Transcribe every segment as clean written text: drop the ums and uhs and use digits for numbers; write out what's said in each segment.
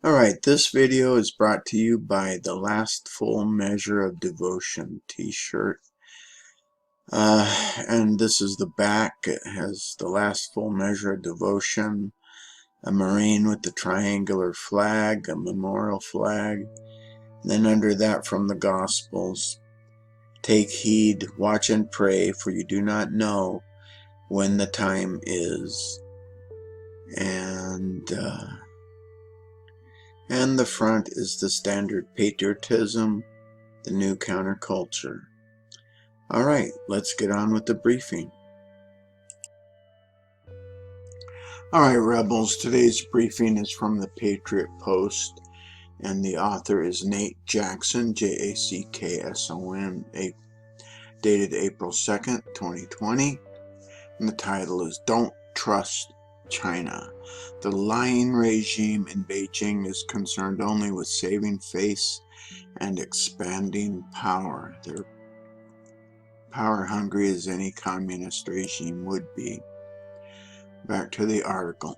Alright, this video is brought to you by the Last Full Measure of Devotion t-shirt. And this is the back. It has the Last Full Measure of Devotion, a Marine with the triangular flag, a memorial flag. And then under that from the Gospels, take heed, watch and pray, for you do not know when the time is. And the front is the standard patriotism, the new counterculture. Alright, let's get on with the briefing. Alright, Rebels, today's briefing is from the Patriot Post, and the author is Nate Jackson, Jackson, dated April 2nd, 2020, and the title is Don't Trust China. The lying regime in Beijing is concerned only with saving face and expanding power. They're power hungry as any communist regime would be. Back to the article.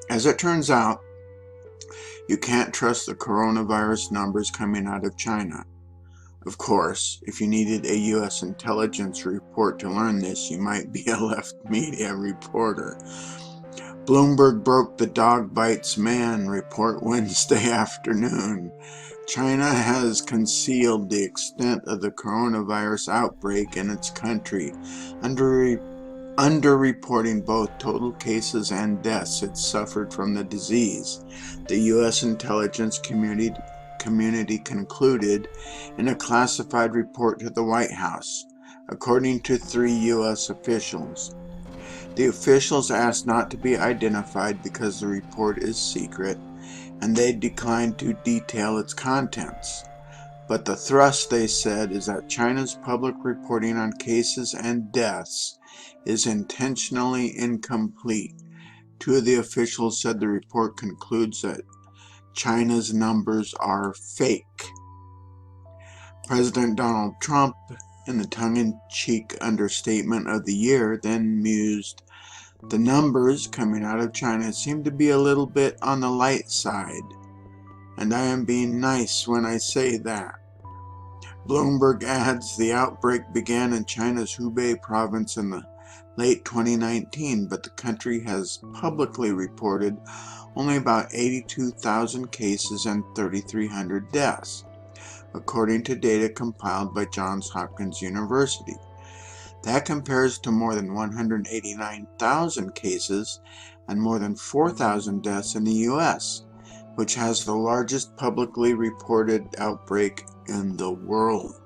As it turns out, you can't trust the coronavirus numbers coming out of China. Of course, if you needed a U.S. intelligence report to learn this, you might be a left media reporter. Bloomberg broke the dog bites man report Wednesday afternoon. China has concealed the extent of the coronavirus outbreak in its country, underreporting both total cases and deaths it suffered from the disease, the U.S. intelligence community concluded in a classified report to the White House, according to 3 U.S. officials. The officials asked not to be identified because the report is secret, and they declined to detail its contents. But the thrust, they said, is that China's public reporting on cases and deaths is intentionally incomplete. 2 of the officials said the report concludes that China's numbers are fake. President Donald Trump, in the tongue-in-cheek understatement of the year, then mused, "The numbers coming out of China seem to be a little bit on the light side. And I am being nice when I say that." Bloomberg adds the outbreak began in China's Hubei province in the late 2019, but the country has publicly reported only about 82,000 cases and 3,300 deaths, according to data compiled by Johns Hopkins University. That compares to more than 189,000 cases and more than 4,000 deaths in the U.S., which has the largest publicly reported outbreak in the world.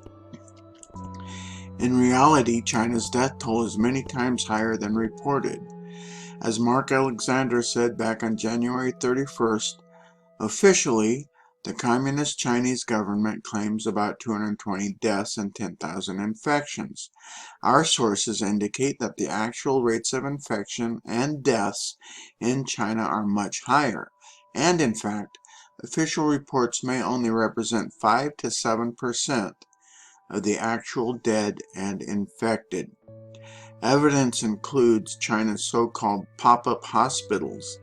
In reality, China's death toll is many times higher than reported. As Mark Alexander said back on January 31st, officially, the Communist Chinese government claims about 220 deaths and 10,000 infections. Our sources indicate that the actual rates of infection and deaths in China are much higher, and in fact, official reports may only represent 5 to 7% of the actual dead and infected. Evidence includes China's so-called pop-up hospitals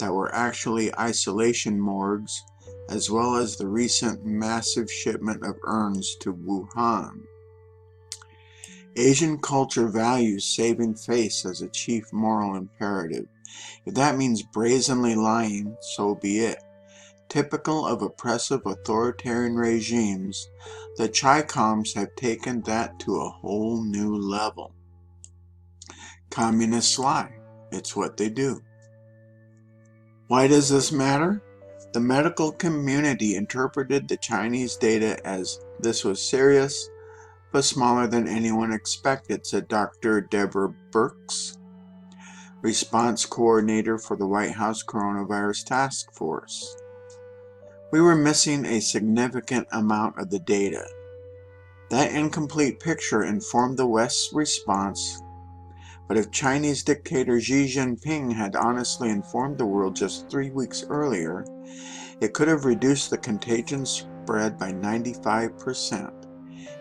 that were actually isolation morgues, as well as the recent massive shipment of urns to Wuhan. Asian culture values saving face as a chief moral imperative. If that means brazenly lying, so be it. Typical of oppressive authoritarian regimes, the Chi-Coms have taken that to a whole new level. Communists lie. It's what they do. Why does this matter? The medical community interpreted the Chinese data as this was serious, but smaller than anyone expected, said Dr. Deborah Birx, response coordinator for the White House Coronavirus Task Force. We were missing a significant amount of the data. That incomplete picture informed the West's response, but if Chinese dictator Xi Jinping had honestly informed the world just 3 weeks earlier, it could have reduced the contagion spread by 95%.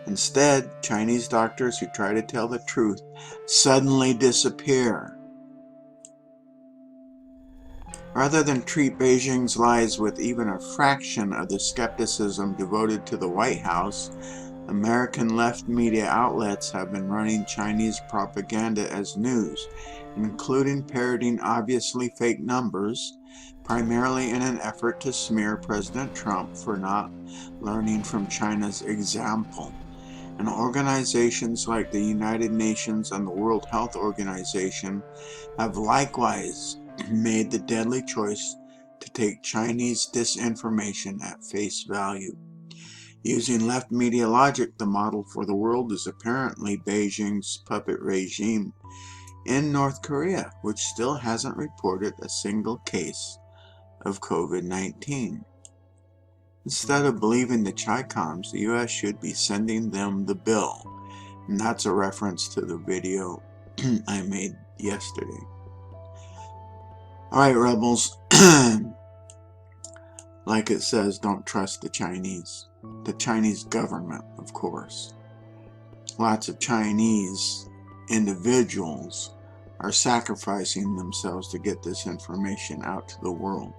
Instead, Chinese doctors who try to tell the truth suddenly disappear. Rather than treat Beijing's lies with even a fraction of the skepticism devoted to the White House, American left media outlets have been running Chinese propaganda as news, including parroting obviously fake numbers, primarily in an effort to smear President Trump for not learning from China's example. And organizations like the United Nations and the World Health Organization have likewise made the deadly choice to take Chinese disinformation at face value. Using left media logic, the model for the world is apparently Beijing's puppet regime in North Korea, which still hasn't reported a single case of COVID-19. Instead of believing the Chi-Coms, the U.S. should be sending them the bill. And that's a reference to the video I made yesterday. Alright, rebels. Like it says, don't trust the Chinese. The Chinese government, of course. Lots of Chinese individuals are sacrificing themselves to get this information out to the world.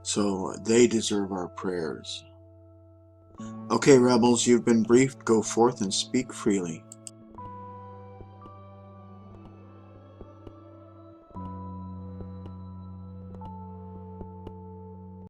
So they deserve our prayers. Okay, rebels, you've been briefed. Go forth and speak freely.